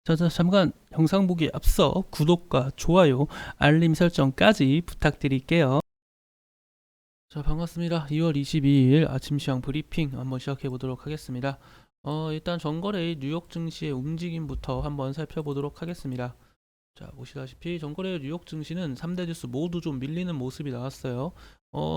자, 잠깐 영상 보기에 앞서 구독과 좋아요, 알림 설정까지 부탁드릴게요. 자, 반갑습니다. 2월 22일 아침 시황 브리핑 한번 시작해 보도록 하겠습니다. 일단 전거래일 뉴욕 증시의 움직임부터 한번 살펴보도록 하겠습니다. 자, 보시다시피 전거래일 뉴욕 증시는 3대 지수 모두 좀 밀리는 모습이 나왔어요.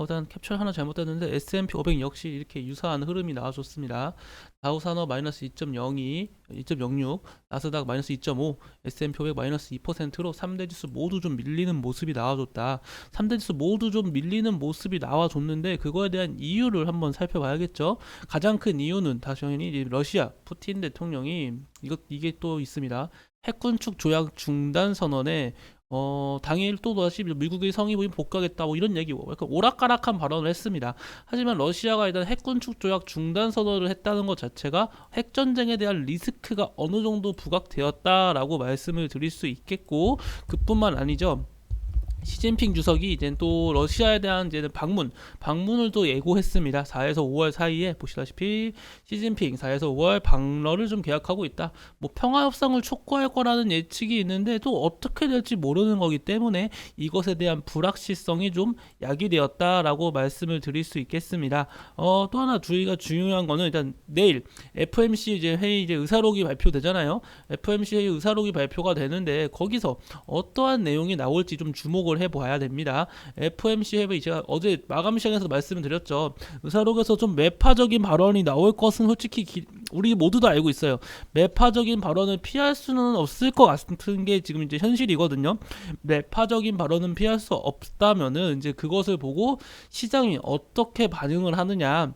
일단 캡처 하나 잘못됐는데 S&P 500 역시 이렇게 유사한 흐름이 나와줬습니다. 다우산업 마이너스 2.02, 2.06, 나스닥 마이너스 2.5, S&P 500 마이너스 2%로 3대 지수 모두 좀 밀리는 모습이 나와줬다. 3대 지수 모두 좀 밀리는 모습이 나와줬는데 그거에 대한 이유를 한번 살펴봐야겠죠. 가장 큰 이유는 당연히 이제 러시아 푸틴 대통령이 이게 또 있습니다. 핵군축 조약 중단 선언에 당일 또 다시 미국의 성의부인 복귀하겠다 뭐 이런 얘기 약간 오락가락한 발언을 했습니다. 하지만 러시아가 일단 핵군축 조약 중단 선언을 했다는 것 자체가 핵전쟁에 대한 리스크가 어느 정도 부각되었다라고 말씀을 드릴 수 있겠고, 그뿐만 아니죠. 시진핑 주석이 이제 또 러시아에 대한 이제는 방문을 또 예고했습니다. 4에서 5월 사이에 보시다시피 시진핑 4에서 5월 방러를 좀 계약하고 있다. 뭐 평화 협상을 촉구할 거라는 예측이 있는데 또 어떻게 될지 모르는 거기 때문에 이것에 대한 불확실성이 좀 야기되었다라고 말씀을 드릴 수 있겠습니다. 또 하나 주의가 중요한 거는 일단 내일 FMC 이제 회의 이제 의사록이 발표되잖아요. FMC 회의 의사록이 발표가 되는데 거기서 어떠한 내용이 나올지 좀 주목을 해봐야 됩니다. FMC 회의 제가 어제 마감 시간에서 말씀을 드렸죠. 의사록에서 좀 매파적인 발언이 나올 것은 솔직히 우리 모두도 알고 있어요. 매파적인 발언을 피할 수는 없을 것 같은 게 지금 이제 현실이거든요. 매파적인 발언은 피할 수 없다면은 이제 그것을 보고 시장이 어떻게 반응을 하느냐.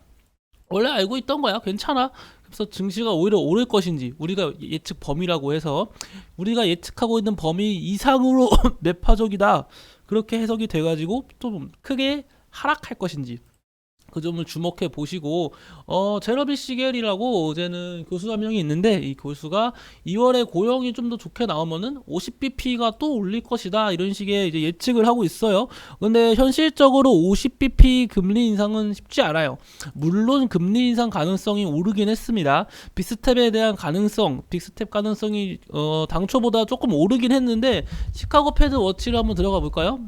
원래 알고 있던 거야. 괜찮아. 그래서 증시가 오히려 오를 것인지 우리가 예측 범위라고 해서 우리가 예측하고 있는 범위 이상으로 매파적이다. 그렇게 해석이 돼가지고 좀 크게 하락할 것인지 그 점을 주목해 보시고, 제러비 시겔이라고 어제는 교수 한 명이 있는데 이 교수가 2월에 고용이 좀 더 좋게 나오면은 50bp가 또 올릴 것이다 이런 식의 이제 예측을 하고 있어요. 근데 현실적으로 50bp 금리 인상은 쉽지 않아요. 물론 금리 인상 가능성이 오르긴 했습니다. 빅스텝에 대한 가능성, 빅스텝 가능성이 당초보다 조금 오르긴 했는데 시카고 패드 워치를 한번 들어가 볼까요?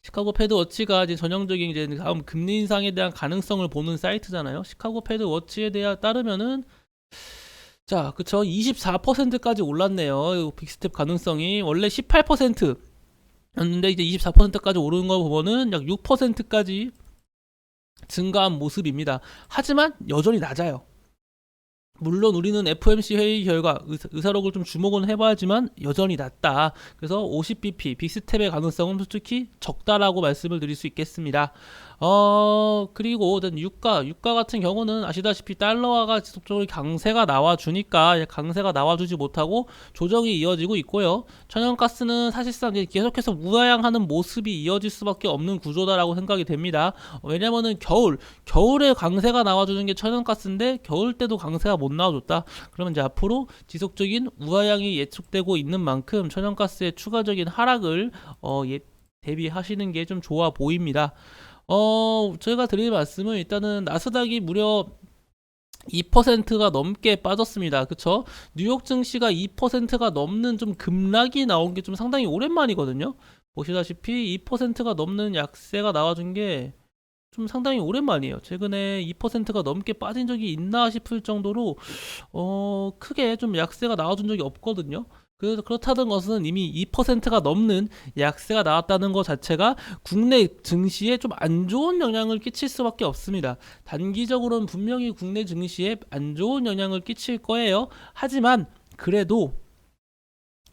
시카고 패드 워치가 이제 전형적인 이제 다음 금리 인상에 대한 가능성을 보는 사이트잖아요. 시카고 패드 워치에 대해 따르면은 자, 그쵸. 24%까지 올랐네요. 빅스텝 가능성이 원래 18%였는데 이제 24%까지 오르는 거 보면은 약 6%까지 증가한 모습입니다. 하지만 여전히 낮아요. 물론 우리는 FMC 회의 결과 의사록을 좀 주목은 해봐야지만 여전히 낮다. 그래서 50bp 빅스텝의 가능성은 솔직히 적다라고 말씀을 드릴 수 있겠습니다. 그리고 유가 같은 경우는 아시다시피 달러화가 지속적으로 강세가 나와주니까 강세가 나와주지 못하고 조정이 이어지고 있고요. 천연가스는 사실상 이제 계속해서 우하향하는 모습이 이어질 수밖에 없는 구조다라고 생각이 됩니다. 왜냐면은 겨울에 강세가 나와주는 게 천연가스인데 겨울 때도 강세가 못 나와줬다. 그러면 이제 앞으로 지속적인 우하향이 예측되고 있는 만큼 천연가스의 추가적인 하락을 대비하시는 게 좀 좋아 보입니다. 제가 드릴 말씀은 일단은 나스닥이 무려 2%가 넘게 빠졌습니다. 그쵸? 뉴욕 증시가 2%가 넘는 좀 급락이 나온 게 좀 상당히 오랜만이거든요. 보시다시피 2%가 넘는 약세가 나와준 게 좀 상당히 오랜만이에요. 최근에 2%가 넘게 빠진 적이 있나 싶을 정도로 크게 좀 약세가 나와준 적이 없거든요. 그래서 그렇다는 것은 이미 2%가 넘는 약세가 나왔다는 것 자체가 국내 증시에 좀 안 좋은 영향을 끼칠 수밖에 없습니다. 단기적으로는 분명히 국내 증시에 안 좋은 영향을 끼칠 거예요. 하지만 그래도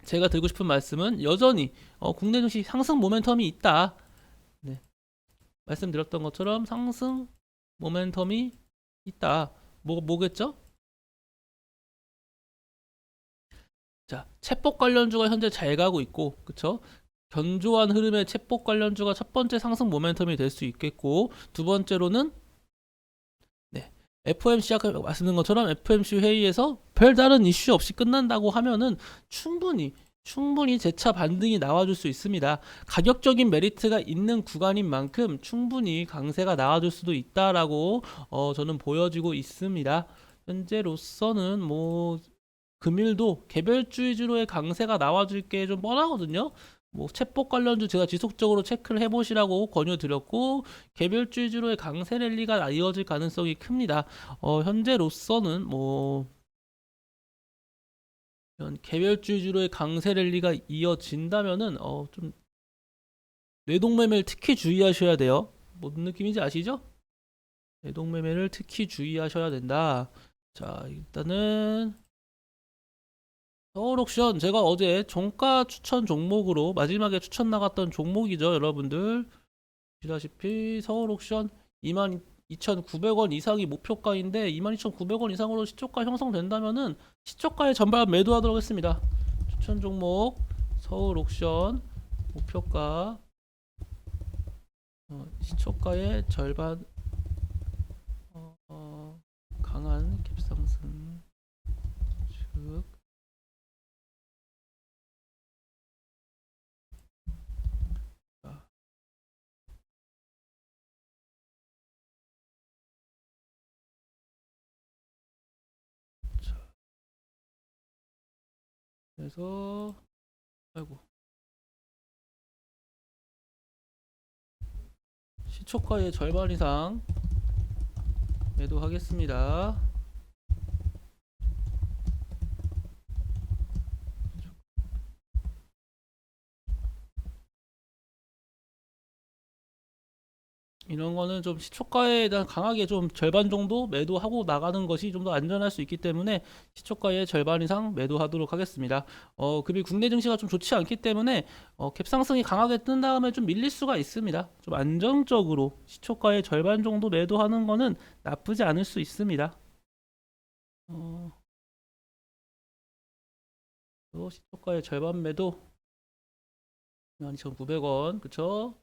제가 드리고 싶은 말씀은 여전히 국내 증시 상승 모멘텀이 있다. 네, 말씀드렸던 것처럼 상승 모멘텀이 있다. 뭐겠죠? 자, 챗봇 관련주가 현재 잘 가고 있고, 그쵸? 견조한 흐름의 챗봇 관련주가 첫 번째 상승 모멘텀이 될 수 있겠고, 두 번째로는 네, FOMC 아까 말씀드린 것처럼 FOMC 회의에서 별다른 이슈 없이 끝난다고 하면은 충분히 재차 반등이 나와줄 수 있습니다. 가격적인 메리트가 있는 구간인 만큼 충분히 강세가 나와줄 수도 있다라고 저는 보여지고 있습니다. 현재로서는 뭐 금일도 개별주의주로의 강세가 나와줄 게 좀 뻔하거든요. 뭐 채폭 관련주 제가 지속적으로 체크를 해보시라고 권유드렸고, 개별주의주로의 강세 랠리가 이어질 가능성이 큽니다. 현재로서는 뭐 이런 개별주의주로의 강세 랠리가 이어진다면은 좀 뇌동매매를 특히 주의하셔야 돼요. 뭔 느낌인지 아시죠? 뇌동매매를 특히 주의하셔야 된다. 자, 일단은 서울옥션 제가 어제 종가 추천 종목으로 마지막에 추천 나갔던 종목이죠, 여러분들. 보시다시피 서울옥션 22,900원 이상이 목표가인데 22,900원 이상으로 시초가 형성된다면은 시초가의 전반 매도하도록 하겠습니다. 추천 종목 서울옥션 목표가 시초가의 절반 강한 갭상승 즉 그래서 아이고 시초가의 절반 이상 매도하겠습니다. 이런 거는 좀 시초가에 대한 강하게 좀 절반 정도 매도하고 나가는 것이 좀 더 안전할 수 있기 때문에 시초가의 절반 이상 매도하도록 하겠습니다. 급이 국내 증시가 좀 좋지 않기 때문에 갭상승이 강하게 뜬 다음에 좀 밀릴 수가 있습니다. 좀 안정적으로 시초가의 절반 정도 매도하는 거는 나쁘지 않을 수 있습니다. 또 시초가의 절반 매도 12,900원 그쵸?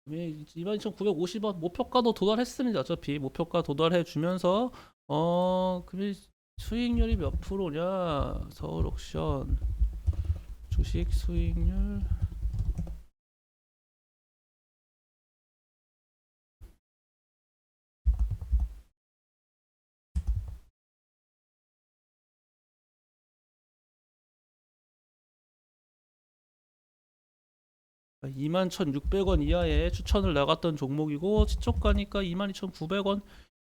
왜 22,950원 목표가도 도달했습니다. 어차피 목표가 도달해 주면서 그 수익률이 몇 프로냐? 서울옥션 주식 수익률 21,600원 이하에 추천을 나갔던 종목이고 시초가니까 22,900원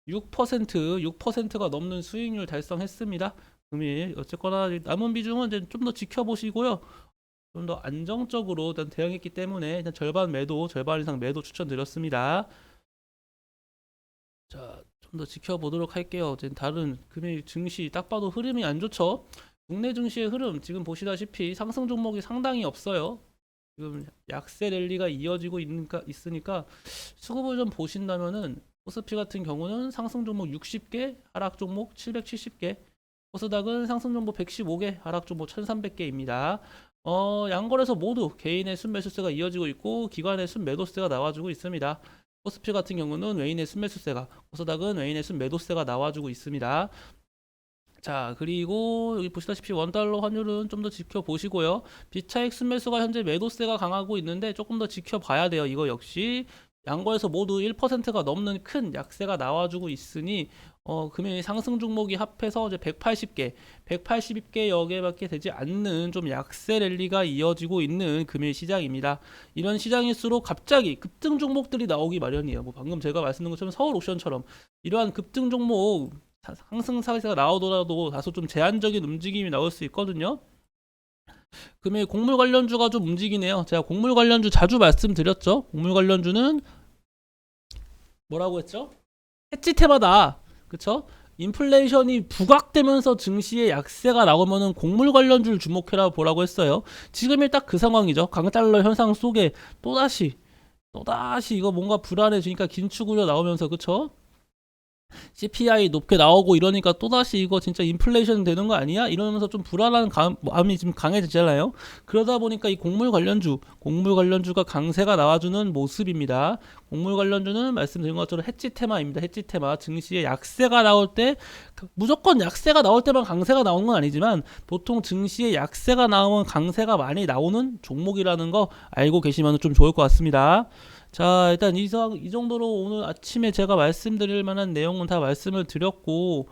6%가 넘는 수익률 달성했습니다. 금일 어쨌거나 남은 비중은 이제 좀 더 지켜보시고요. 좀 더 안정적으로 일단 대응했기 때문에 일단 절반 매도, 절반 이상 매도 추천드렸습니다. 자, 좀 더 지켜보도록 할게요. 이제 다른 금일 증시 딱 봐도 흐름이 안 좋죠. 국내 증시의 흐름 지금 보시다시피 상승 종목이 상당히 없어요. 지금 약세 랠리가 이어지고 있으니까 수급을 좀 보신다면은 코스피 같은 경우는 상승 종목 60개, 하락 종목 770개, 코스닥은 상승 종목 115개, 하락 종목 1300개입니다. 양거래소 모두 개인의 순매수세가 이어지고 있고 기관의 순매도세가 나와주고 있습니다. 코스피 같은 경우는 외인의 순매수세가, 코스닥은 외인의 순매도세가 나와주고 있습니다. 자, 그리고 여기 보시다시피 원달러 환율은 좀 더 지켜보시고요. 비차익 순매수가 현재 매도세가 강하고 있는데 조금 더 지켜봐야 돼요. 이거 역시 양거에서 모두 1%가 넘는 큰 약세가 나와주고 있으니 금일 상승 종목이 합해서 이제 180개 여기밖에 되지 않는 좀 약세 랠리가 이어지고 있는 금일 시장입니다. 이런 시장일수록 갑자기 급등 종목들이 나오기 마련이에요. 뭐 방금 제가 말씀드린 것처럼 서울옥션처럼 이러한 급등 종목 상승 사세가 나오더라도 다소 좀 제한적인 움직임이 나올 수 있거든요. 금일 곡물 관련주가 좀 움직이네요. 제가 곡물 관련주 자주 말씀드렸죠. 곡물 관련주는 뭐라고 했죠? 해지 테마다. 그쵸? 인플레이션이 부각되면서 증시에 약세가 나오면은 곡물 관련주를 주목해라 보라고 했어요. 지금이 딱 그 상황이죠. 강달러 현상 속에 또다시 이거 뭔가 불안해지니까 긴축 우려 나오면서 그쵸? CPI 높게 나오고 이러니까 또다시 이거 진짜 인플레이션 되는 거 아니야? 이러면서 좀 불안한 마음이 지금 강해지잖아요. 그러다 보니까 이 곡물 관련주가 강세가 나와주는 모습입니다. 곡물 관련주는 말씀드린 것처럼 해지 테마입니다. 해지 테마. 증시에 약세가 나올 때 무조건 약세가 나올 때만 강세가 나오는 건 아니지만 보통 증시에 약세가 나오면 강세가 많이 나오는 종목이라는 거 알고 계시면 좀 좋을 것 같습니다. 자, 일단 이 정도로 오늘 아침에 제가 말씀드릴 만한 내용은 다 말씀을 드렸고,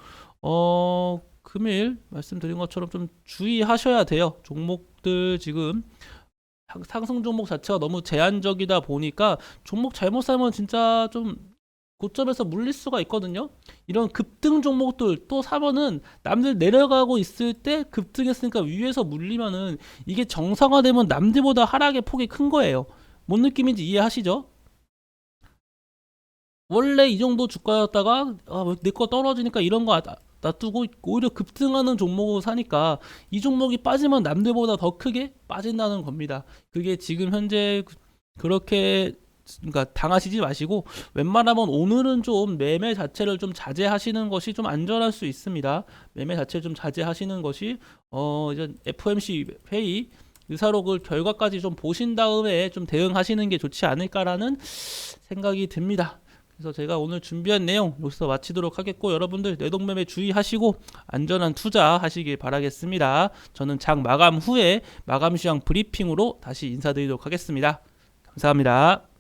금일 말씀드린 것처럼 좀 주의하셔야 돼요. 종목들 지금 상승 종목 자체가 너무 제한적이다 보니까 종목 잘못 사면 진짜 좀 고점에서 물릴 수가 있거든요. 이런 급등 종목들 또 사면은 남들 내려가고 있을 때 급등했으니까 위에서 물리면은 이게 정상화되면 남들보다 하락의 폭이 큰 거예요. 뭔 느낌인지 이해하시죠? 원래 이 정도 주가였다가 내 거 떨어지니까 이런 거 놔두고 오히려 급등하는 종목을 사니까 이 종목이 빠지면 남들보다 더 크게 빠진다는 겁니다. 그게 지금 현재 그렇게 그러니까 당하시지 마시고 웬만하면 오늘은 좀 매매 자체를 좀 자제하시는 것이 좀 안전할 수 있습니다. 매매 자체를 좀 자제하시는 것이 이제 FOMC 회의 의사록을 결과까지 좀 보신 다음에 좀 대응하시는 게 좋지 않을까라는 생각이 듭니다. 그래서 제가 오늘 준비한 내용 여기서 마치도록 하겠고, 여러분들 내동매매 주의하시고 안전한 투자 하시길 바라겠습니다. 저는 장 마감 후에 마감 시황 브리핑으로 다시 인사드리도록 하겠습니다. 감사합니다.